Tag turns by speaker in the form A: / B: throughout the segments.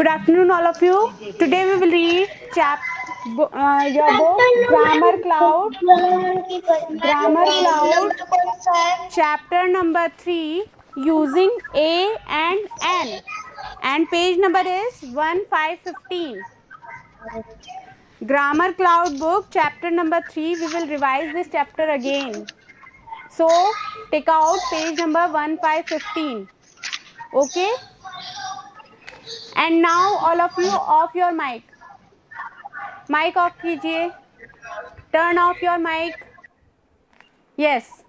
A: Good afternoon, all of you. Today we will read your book Grammar Cloud. Grammar Cloud, chapter number 3, using A and N. And page number is 1515. Grammar Cloud book, chapter number 3. We will revise this chapter again. So, take out page number 1515. Okay? And now all of you off your mic. Mic off कीजिए. Turn off your mic. Yes.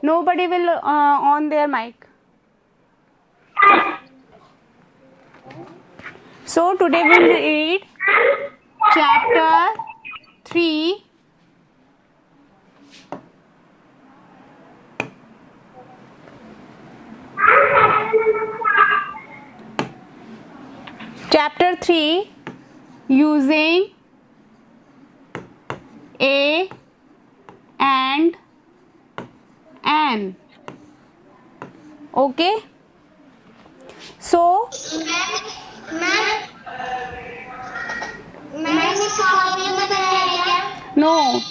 A: Nobody will on their mic. So today we will read chapter 3. Chapter 3, using A and N. Okay? So no,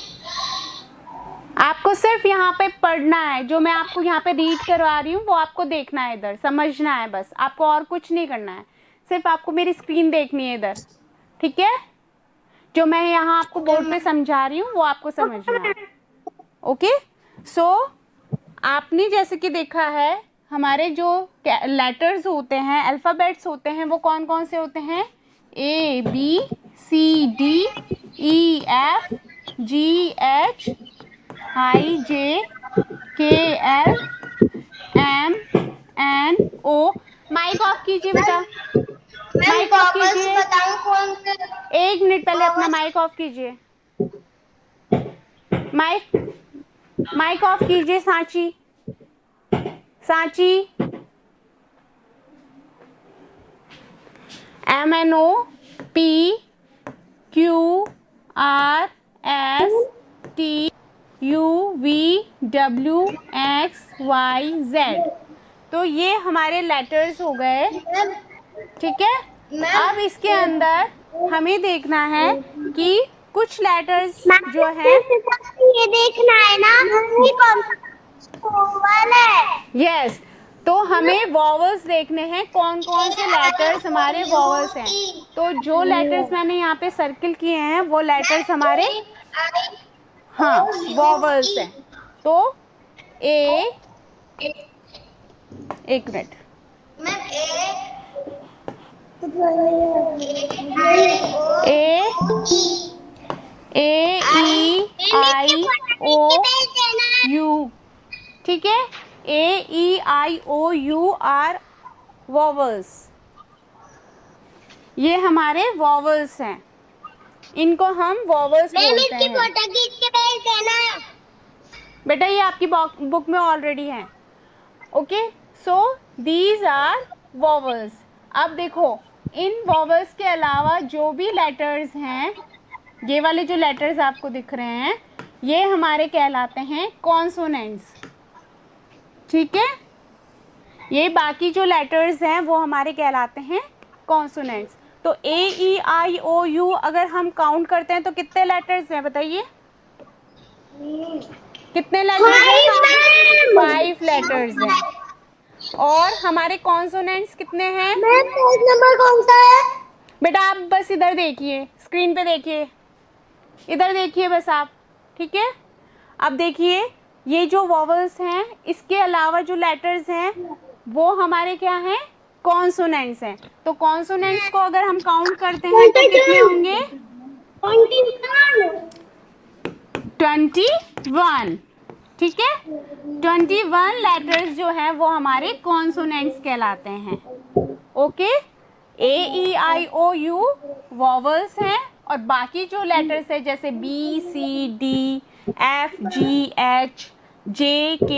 A: आपको सिर्फ यहाँ पे पढ़ना है. जो मैं आपको यहाँ पे रीड करवा रही हूँ वो आपको देखना है, इधर समझना है बस. आपको और कुछ नहीं करना है, सिर्फ आपको मेरी स्क्रीन देखनी है इधर. ठीक है? जो मैं यहाँ आपको बोर्ड पे समझा रही हूँ वो आपको समझना है. ओके? सो आपने जैसे कि देखा है, हमारे जो लेटर्स होते हैं, अल्फ़ाबेट्स होते हैं, वो कौन कौन से होते हैं? A, B, C, D, E, F, G, H, I, J, K, L, M, N, O. Mic off कीजिए बेटा. माइक ऑफ कीजिए. एक मिनट पहले अपना माइक ऑफ कीजिए. माइक ऑफ कीजिए. Sanchi MNO P Q R S T U V W X Y Z. तो ये हमारे लेटर्स हो गए. ठीक है? अब इसके अंदर हमें देखना है कि कुछ लेटर्स जो है,
B: ये देखना है ना कि कौन सा वोवल है.
A: यस. तो हमें वॉवल्स देखने हैं, कौन कौन से लेटर्स हमारे वॉवल्स हैं. तो जो लेटर्स मैंने यहाँ पे सर्किल किए हैं वो लेटर्स हमारे, हाँ, वॉवल्स हैं. तो ए, एक मिनट, A-E-I-O-U. ठीक है? A-E-I-O-U are vowels. ये हमारे वॉवल्स हैं. इनको हम वॉवल्स बोलते हैं. बेटा ये आपकी बुक में ऑलरेडी है. Okay? So these are vowels. अब देखो, इन वॉवल्स के अलावा जो भी लेटर्स हैं, ये वाले जो लेटर्स आपको दिख रहे हैं, ये हमारे कहलाते हैं कॉन्सोनेंट्स. ठीक है? ये बाकी जो लेटर्स हैं वो हमारे कहलाते हैं कॉन्सोनेंट्स. तो A-E-I-O-U अगर हम काउंट करते हैं तो कितने लेटर्स हैं बताइए? कितने लेटर्स हैं? 5 लेटर्स हैं. और हमारे कॉन्सोनेंट्स कितने हैं?
B: पेज नंबर कौन सा है?
A: बेटा आप बस इधर देखिए, स्क्रीन पे देखिए, इधर देखिए बस आप. ठीक है? अब देखिए, ये जो वॉवल्स हैं, इसके अलावा जो लेटर्स हैं वो हमारे क्या हैं? कॉन्सोनेंट्स हैं. तो कॉन्सोनेंट्स को अगर हम काउंट करते हैं तो कितने होंगे? 21. ठीक है? 21 लेटर्स जो हैं वो हमारे कॉन्सोनेंट्स कहलाते हैं. ओके? A-E-I-O-U वॉवल्स हैं, और बाकी जो लेटर्स है जैसे B, C, D, F, G, H, J, K,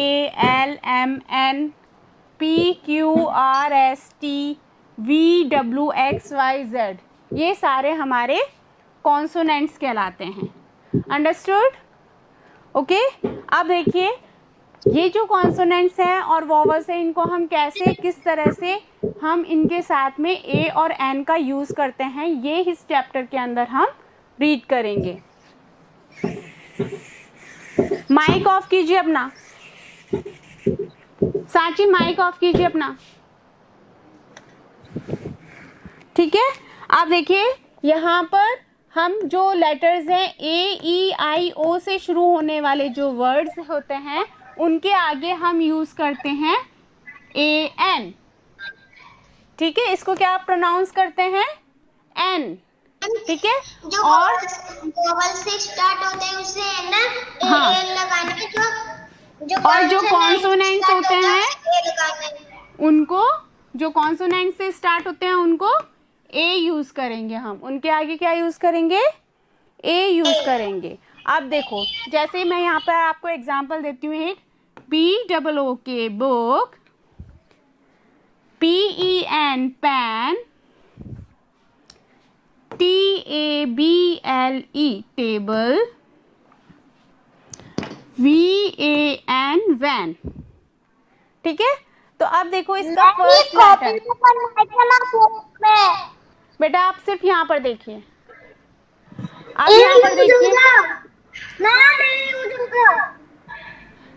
A: L, M, N, P, Q, R, S, T, V, W, X, Y, Z, ये सारे हमारे कॉन्सोनेंट्स कहलाते हैं. अंडरस्टूड? ओके? अब देखिए, ये जो कॉन्सोनेंट्स हैं और वॉवल्स हैं, इनको हम कैसे, किस तरह से हम इनके साथ में ए और एन का यूज़ करते हैं, ये इस चैप्टर के अंदर हम रीड करेंगे। माइक ऑफ कीजिए अपना, सांची माइक ऑफ कीजिए अपना, ठीक है। आप देखिए यहाँ पर हम जो लेटर्स हैं ए ई आई ओ से शुरू होने वाले जो वर्ड्स होते हैं उनके आगे हम यूज करते हैं ए एन, ठीक है। इसको क्या आप प्रोनाउंस करते हैं, एन, ठीक है।
B: जो
A: और
B: वोवल से स्टार्ट होते हैं उसे है ना
A: हाँ,
B: ए लगाना है। जो
A: और जो कॉन्सोनेंट्स होते हैं
B: ए लगाना है।
A: उनको, जो कॉन्सोनेंट से स्टार्ट होते हैं उनको ए यूज करेंगे हम, उनके आगे क्या यूज करेंगे, ए यूज करेंगे। अब देखो, जैसे मैं यहाँ पर आपको एग्जांपल देती हूँ एक, BOOK book, PEN pen, TABLE table, VAN van, ठीक है। तो अब देखो इसका फर्स्ट लेटर, बेटा आप सिर्फ यहाँ पर देखिए, आप यहाँ पर देखिए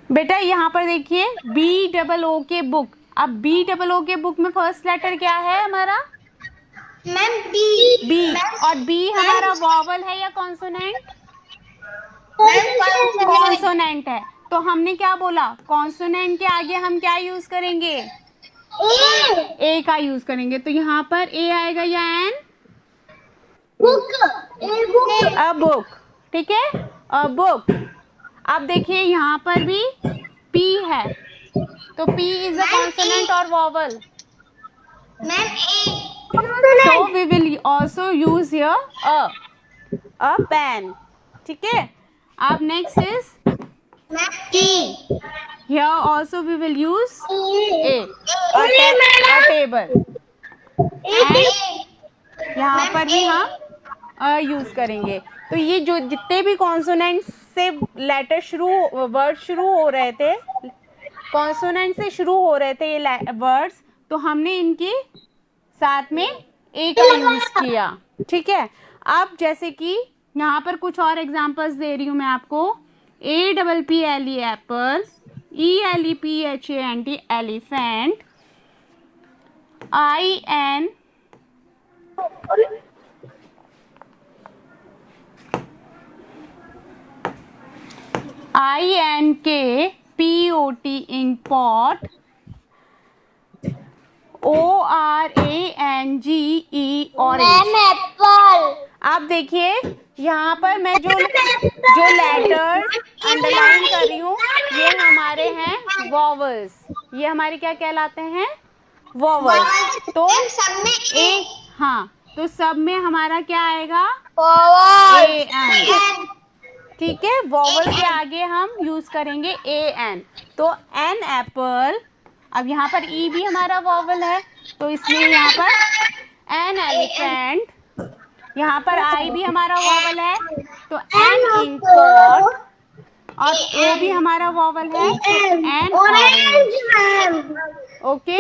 A: बेटा, यहाँ पर देखिए BOOK बुक। अब BOOK बुक में फर्स्ट लेटर क्या है हमारा,
B: मैम बी।
A: बी, और बी हमारा वॉवल है या कॉन्सोनेंट,
B: मैम
A: कॉन्सोनेंट है। तो हमने क्या बोला, कॉन्सोनेंट के आगे हम क्या यूज करेंगे, ए का यूज करेंगे। तो यहाँ पर ए आएगा या एन, अ बुक, ठीक है, अ बुक। अब देखिए यहाँ पर भी पी है, तो पी इज अ कॉन्सोनेंट और vowel, so we will also use here a pen, ठीक है। अब next is T, here also we will use a table, and यहाँ पर भी हम यूज करेंगे। तो ये जो जितने भी कॉन्सोनेंट से लेटर शुरू, वर्ड शुरू हो रहे थे, कॉन्सोनेंट से शुरू हो रहे थे ये वर्ड्स, तो हमने इनके साथ में ए का यूज किया, ठीक है। अब जैसे कि यहाँ पर कुछ और एग्जांपल्स दे रही हूँ मैं आपको, APPLE Apple, ELEPHANT elephant, INKPOT ink pot, ORANGE orange.
B: Apple.
A: आप देखिए यहाँ पर मैं जो लेटर्स अंडरलाइन कर रही हूँ ये हमारे हैं वॉवल्स, ये हमारे क्या कहलाते हैं, वॉवल्स। तो
B: सब में
A: ए, हाँ, तो सब में हमारा क्या आएगा,
B: वोवल
A: AN, ठीक है। वॉवल के आगे हम यूज करेंगे AN, तो एन एप्पल। अब यहाँ पर ई भी हमारा वॉवल है, तो इसलिए यहाँ पर एन एलिफेंट, यहाँ पर आई भी हमारा वॉवल है, तो एन इंक पॉट, और ओ भी हमारा वॉवल है, तो एन ऑरेंज, ओके।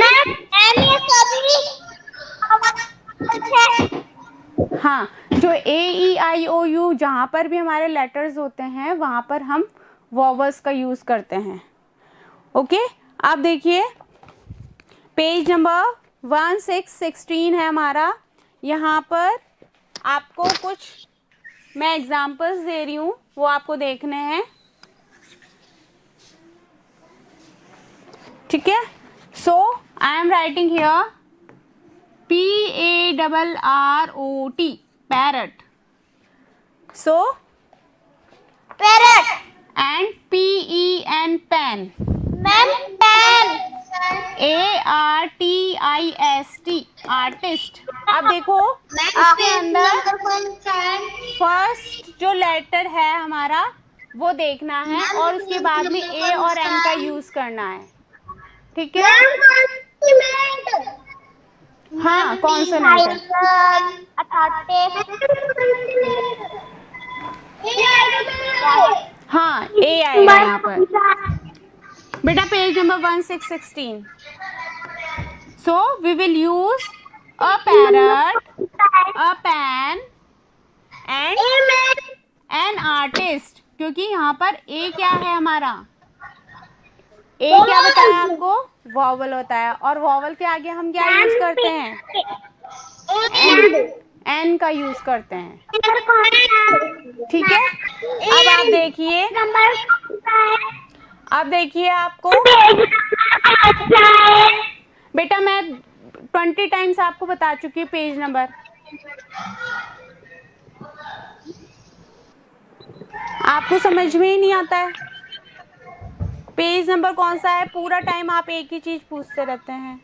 A: हाँ, जो AEIOU जहाँ पर भी हमारे लेटर्स होते हैं वहाँ पर हम वॉवल्स का यूज करते हैं, ओके। आप देखिए पेज नंबर 1616 है हमारा, यहाँ पर आपको कुछ मैं एग्जांपल्स दे रही हूँ, वो आपको देखने हैं, ठीक है। So I am writing here PARROT parrot, so
B: parrot
A: and PEN pen,
B: ma'am pen
A: ARTIST artist। अब देखो इसके अंदर फर्स्ट जो लेटर है हमारा वो देखना है और उसके बाद में ए और एन का यूज करना है, ठीक है। हाँ, कॉन्सोनेंट है, हाँ ए आएगा यहाँ पर, बेटा page number 1616. So we will use a parrot, a pen and an artist. क्योंकि यहाँ पर ए क्या है हमारा, ए क्या बताया आपको, वॉवल होता है, और वॉवल के आगे हम क्या यूज करते हैं, एन का यूज करते हैं. ठीक है. अब आप देखिए, अब देखिए आपको बेटा मैं 20 टाइम्स आपको बता चुकी हूँ पेज नंबर. आपको समझ में ही नहीं आता है पेज नंबर कौन सा है. पूरा टाइम आप एक ही चीज पूछते रहते हैं.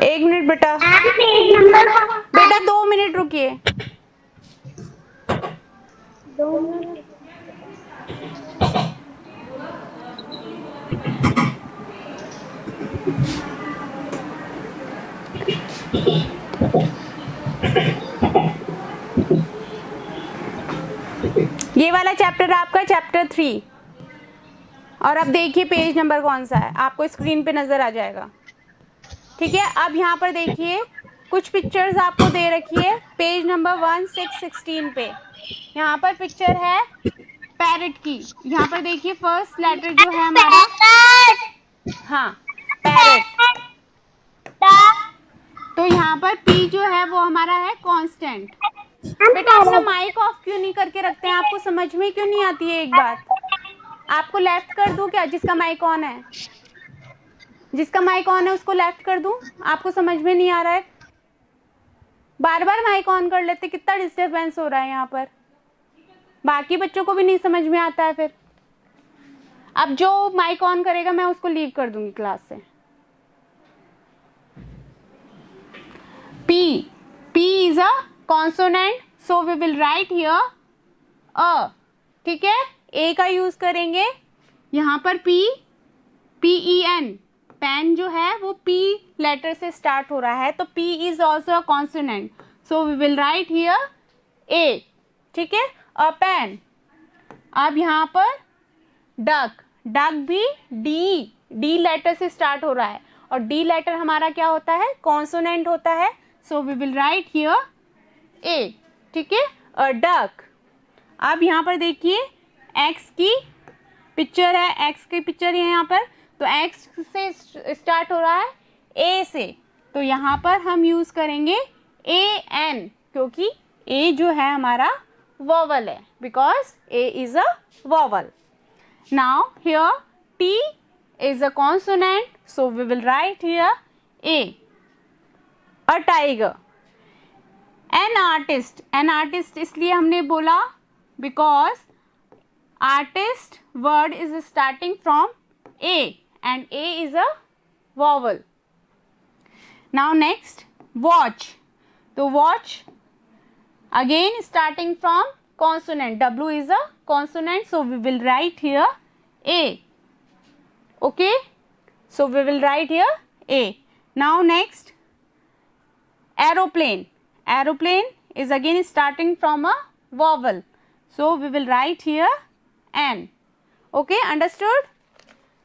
A: एक मिनट बेटा, बेटा 2 मिनट रुकिए.
B: 2 मिनट.
A: ये वाला चैप्टर आपका चैप्टर 3. और अब देखिए पेज नंबर कौन सा है, आपको स्क्रीन पे नजर आ जाएगा. ठीक है. अब यहाँ पर देखिए कुछ पिक्चर्स आपको दे रखी है पेज नंबर 1616 पे. यहाँ पर पिक्चर है पैरट की. यहाँ पर देखिए फर्स्ट लेटर जो है हमारा, हाँ पैरट. तो यहाँ पर पी जो है वो हमारा है कांस्टेंट. बेटा अपना माइक ऑफ क्यों नहीं करके रखते हैं, आपको समझ में क्यों नहीं आती है एक बात. आपको लेफ्ट कर दूं क्या, जिसका माइक ऑन है, जिसका माइक ऑन है उसको लेफ्ट कर दूं. आपको समझ में नहीं आ रहा है, बार बार माइक ऑन कर लेते, कितना डिस्टर्बेंस हो रहा है यहाँ पर. बाकी बच्चों को भी नहीं समझ में आता है फिर. अब जो माइक ऑन करेगा मैं उसको लीव कर दूंगी क्लास से. P, P is a consonant, so we will write here a. ठीक है. ए का यूज करेंगे यहाँ पर P, P E N. Pen जो है वो पी लेटर से स्टार्ट हो रहा है, तो P is also a consonant, so we will write here a. ठीक है. A pen. अब यहाँ पर डक, डक भी डी, डी लेटर से स्टार्ट हो रहा है, और डी लेटर हमारा क्या होता है, कॉन्सोनेंट होता है, so we will write here a. ठीक है. A duck. अब यहाँ पर देखिए एक्स की पिक्चर है, एक्स की पिक्चर है यहाँ पर, तो एक्स से स्टार्ट हो रहा है ए से, तो यहाँ पर हम यूज करेंगे ए एन, क्योंकि ए जो है हमारा वॉवल है, because A is a vowel. Now here T is a consonant, so we will write here a. A tiger. An artist, an artist इसलिए हमने बोला because artist word is starting from A and A is a vowel. Now next watch. तो watch again starting from consonant. W is a consonant, so we will write here A. Okay, so we will write here A. Now next aeroplane. Aeroplane is again starting from a vowel, so we will write here N. Okay, understood?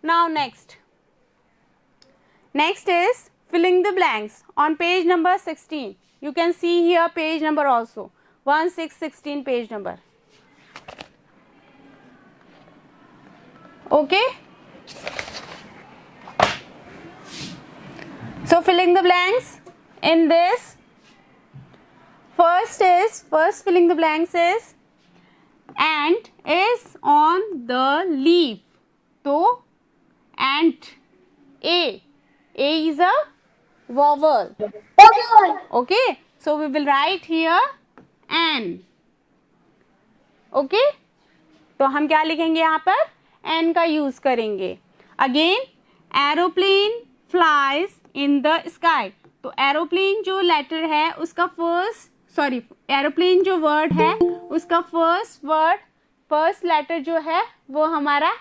A: Now next is filling the blanks on page number 16. You can see here page number also, 1616 page number. Okay, so filling the blanks in this, first filling the blanks is ant is on the leaf. तो ant, A is a vowel. Okay, so we will write here an. Okay, तो हम क्या लिखेंगे यहाँ पर, n का use करेंगे. Again aeroplane flies in the sky. तो एरोप्लेन जो लेटर है उसका एरोप्लेन जो वर्ड है उसका फर्स्ट लेटर जो है वो हमारा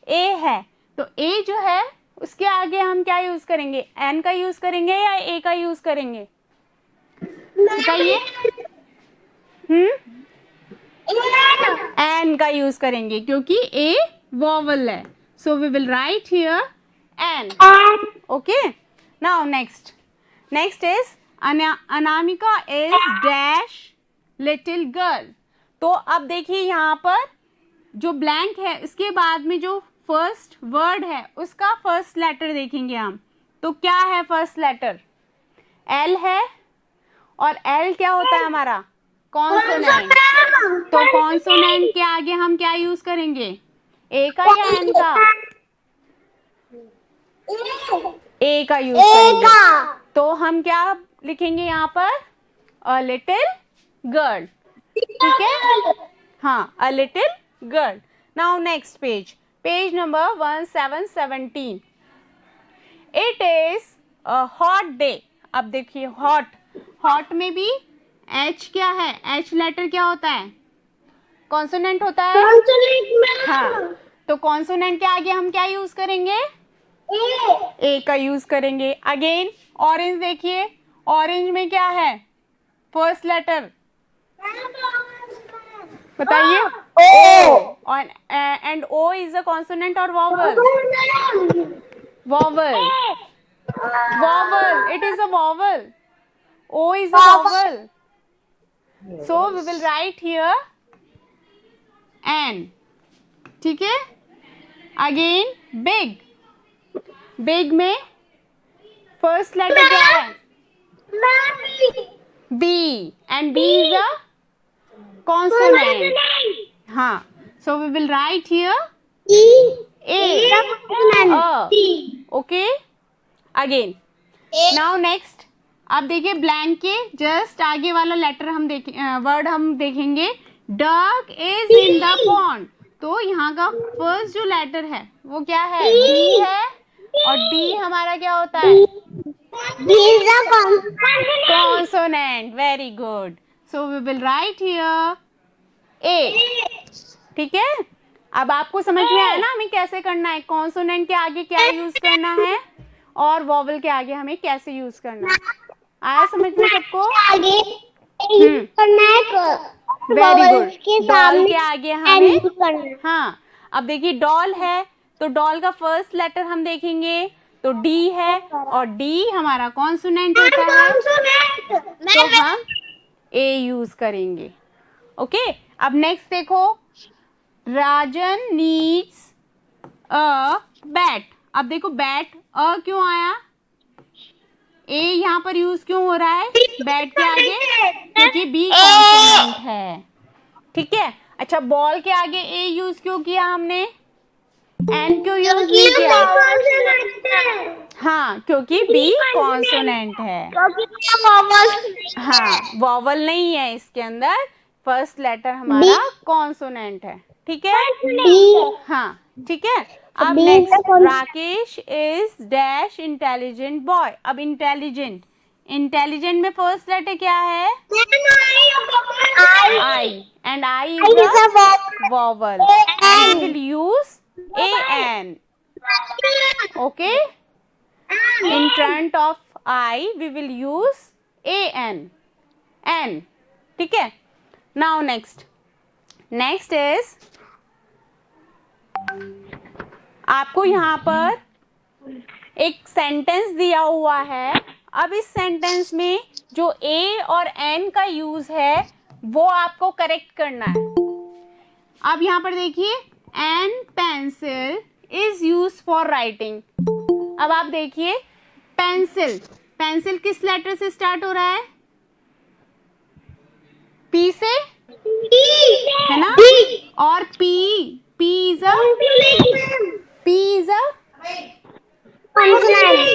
A: ए है, तो ए जो है उसके आगे हम क्या यूज करेंगे, एन का यूज करेंगे या ए का यूज करेंगे, बताइए। एन का यूज करेंगे क्योंकि ए वॉवल है, so we will write here an. Okay, now next is Anamika is dash little girl. तो अब देखिए यहाँ पर जो ब्लैंक है इसके बाद में जो फर्स्ट वर्ड है उसका फर्स्ट लेटर देखेंगे हम। तो क्या है फर्स्ट लेटर, एल है, और एल क्या होता है हमारा, कॉन्सोनेंट। तो कॉन्सोनेंट के आगे हम क्या यूज करेंगे, ए का या एन का, ए का यूज करेंगे। तो हम क्या लिखेंगे यहाँ पर, अ लिटिल गर्ल, ठीक है, हाँ, a little girl. Now next page number 1717। It is a hot day. अब देखिए हॉट में भी एच क्या है, एच लेटर क्या होता है, कॉन्सोनेंट होता है। हाँ, तो कॉन्सोनेंट के आगे हम क्या यूज करेंगे, ए का यूज करेंगे। अगेन ऑरेंज देखिए, ऑरेंज में क्या है फर्स्ट लेटर, बताइए, ओ। और and O is a consonant और vowel, vowel, it is a vowel, O is a vowel, so we will write here an, ठीक है। अगेन बिग में फर्स्ट लेटर क्या है, B, and B is a consonant, हाँ, so we will write here a, okay. Again now next, अब देखिए blank के just आगे वाला लेटर हम वर्ड हम देखेंगे, डग इज इन द पॉन्ड। तो यहाँ का फर्स्ट जो लेटर है वो क्या है, डी है, और डी हमारा क्या होता है, consonant, very good, so we will write here a, ठीक है। अब आपको समझ में आया ना हमें कैसे करना है, कॉन्सोनेंट के आगे क्या यूज करना है और वॉवल के आगे हमें कैसे यूज करना है, आया समझ में सबको। वेरी गुड, डॉल के आगे हमें, हाँ, अब देखिए डॉल है तो डॉल का फर्स्ट लेटर हम देखेंगे, तो डी है, और डी हमारा कॉन्सोनेंट होता है, तो हम ए यूज करेंगे। ओके, अब नेक्स्ट देखो, राजन नीड्स अ बैट। अब देखो बैट अ क्यों आया, ए यहाँ पर यूज क्यों हो रहा है बैट के आगे, क्योंकि बी कॉन्सोनेंट है, ठीक है। अच्छा, बॉल के आगे ए यूज क्यों किया हमने, एन क्यों यूज नहीं किया, हाँ, क्योंकि बी कॉन्सोनेंट है, हाँ, वॉवल नहीं है इसके अंदर, फर्स्ट लेटर हमारा कॉन्सोनेंट है, ठीक है, हाँ, ठीक है। अब next, Rakesh is dash intelligent boy. अब इंटेलिजेंट में फर्स्ट लेटर क्या है, I, and I is a vowel, and we will use a an, okay, in front of I we will use n, ठीक है। Now next is, आपको यहाँ पर एक सेंटेंस दिया हुआ है। अब इस सेंटेंस में जो ए और एन का यूज है वो आपको करेक्ट करना है। अब यहाँ पर देखिए, an pencil is use for writing. अब आप देखिए, पेंसिल किस लेटर से स्टार्ट हो रहा है, पी से, है ना, और पी इज अ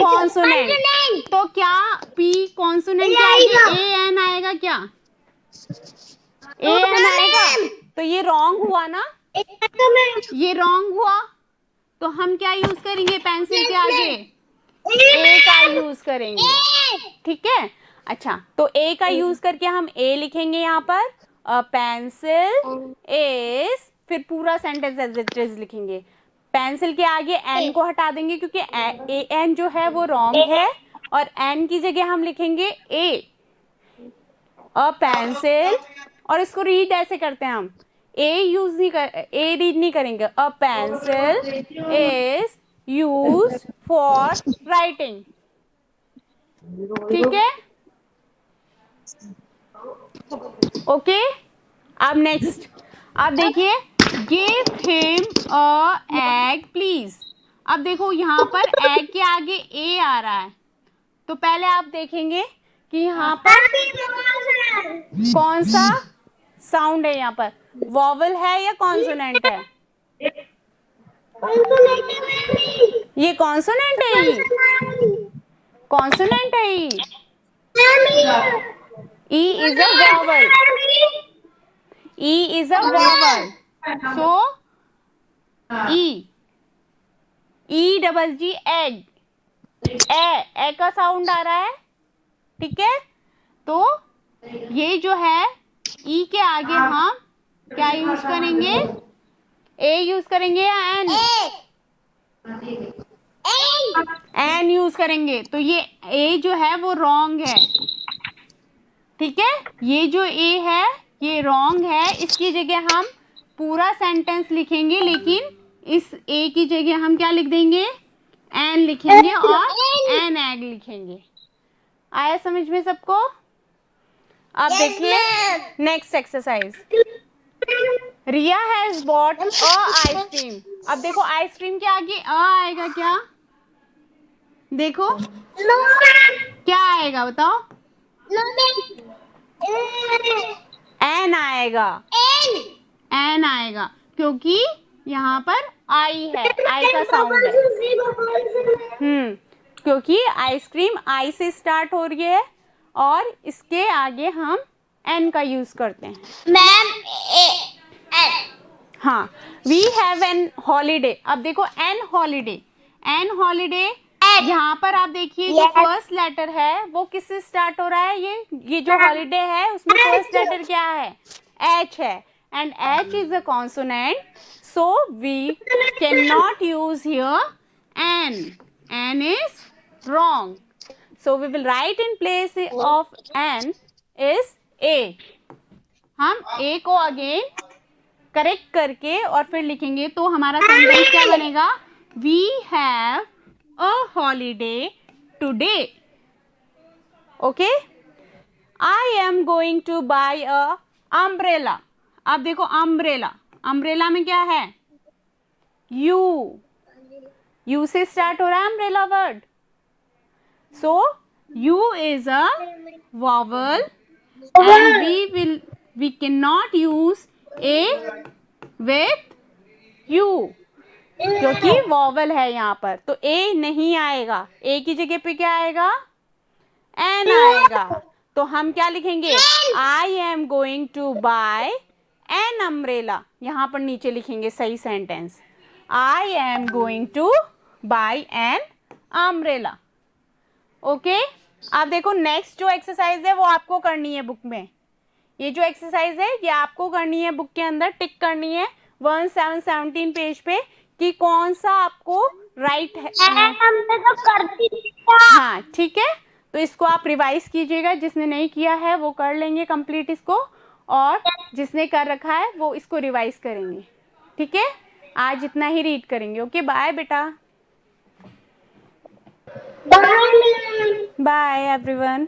A: कॉन्सोनेंट। तो क्या पी कॉन्सोनेंट के आगे ए एन आएगा क्या, ए एन आएगा, तो ये रॉन्ग हुआ ना, ये रॉन्ग हुआ, तो हम क्या यूज करेंगे पेंसिल के आगे, ए का यूज करेंगे, ठीक है। अच्छा, तो ए का यूज करके हम ए लिखेंगे यहाँ पर, अ पेंसिल इज, फिर पूरा सेंटेंस एज इट इज लिखेंगे, पेंसिल के आगे एन को हटा देंगे क्योंकि एन जो है वो रॉन्ग है, और एन की जगह हम लिखेंगे ए, अ पेंसिल। और इसको रीड ऐसे करते हैं हम, ए रीड नहीं करेंगे, a pencil is use for writing. ठीक है, ओके। अब नेक्स्ट अब देखिए, give him a egg please. अब देखो यहाँ पर एग के आगे ए आ रहा है, तो पहले आप देखेंगे कि यहाँ पर कौन सा साउंड है, यहाँ पर वॉवल है या कॉन्सोनेंट है? ये कॉन्सोनेंट है, ये कॉन्सोनेंट है, E is a vowel, E is a vowel, so E double G egg, A का साउंड आ रहा है। ठीक है, तो ये जो है ई के आगे हम क्या यूज करेंगे, ए यूज करेंगे या एन? एन यूज करेंगे, तो ये ए जो है वो रॉन्ग है। ठीक है, ये जो ए है ये रॉन्ग है, इसकी जगह हम पूरा सेंटेंस लिखेंगे, लेकिन इस ए की जगह हम क्या लिख देंगे, एन लिखेंगे और एन एग लिखेंगे। आया समझ में सबको? अब देखिए next exercise, Riya has bought a ice cream. अब देखो आइसक्रीम के आगे अ आएगा क्या? देखो क्या आएगा बताओ? एन आएगा, एन आएगा, क्योंकि यहाँ पर आई है, आई का साउंड है। क्योंकि आइसक्रीम आई से स्टार्ट हो रही है और इसके आगे हम एन का यूज करते हैं।
B: मैम
A: हाँ, वी हैव एन हॉलीडे। अब देखो एन हॉलीडे, एन हॉलीडे यहाँ पर आप देखिए जो फर्स्ट लेटर है वो किससे स्टार्ट हो रहा है, ये जो हॉलीडे है उसमें फर्स्ट लेटर क्या है, एच है, and H is a consonant, so we can not use here an, an is wrong, so we will write in place of n is a। हम a को अगेन करेक्ट करके और फिर लिखेंगे, तो हमारा सेंटेंस क्या बनेगा, we have a holiday today, okay। I am going to buy a umbrella। अब देखो umbrella, umbrella में क्या है, u से स्टार्ट हो रहा है umbrella word, so u is a vowel and we cannot use a with u, क्योंकि वॉवल है यहाँ पर, तो ए नहीं आएगा, ए की जगह पे क्या आएगा, एन आएगा। तो हम क्या लिखेंगे, I am going to buy an umbrella, यहाँ पर नीचे लिखेंगे सही sentence, I am going to buy an umbrella. Okay, अब देखो नेक्स्ट जो एक्सरसाइज है वो आपको करनी है बुक में, ये जो एक्सरसाइज है ये आपको करनी है बुक के अंदर, टिक करनी है 1717 पेज पे कि कौन सा आपको राइट है।
B: हमने तो कर दी।
A: हाँ ठीक है, तो इसको आप रिवाइज कीजिएगा, जिसने नहीं किया है वो कर लेंगे कंप्लीट इसको, और जिसने कर रखा है वो इसको रिवाइज करेंगे। ठीक है, आज इतना ही रीड करेंगे। ओके, बाय बेटा, बाय एवरीवन।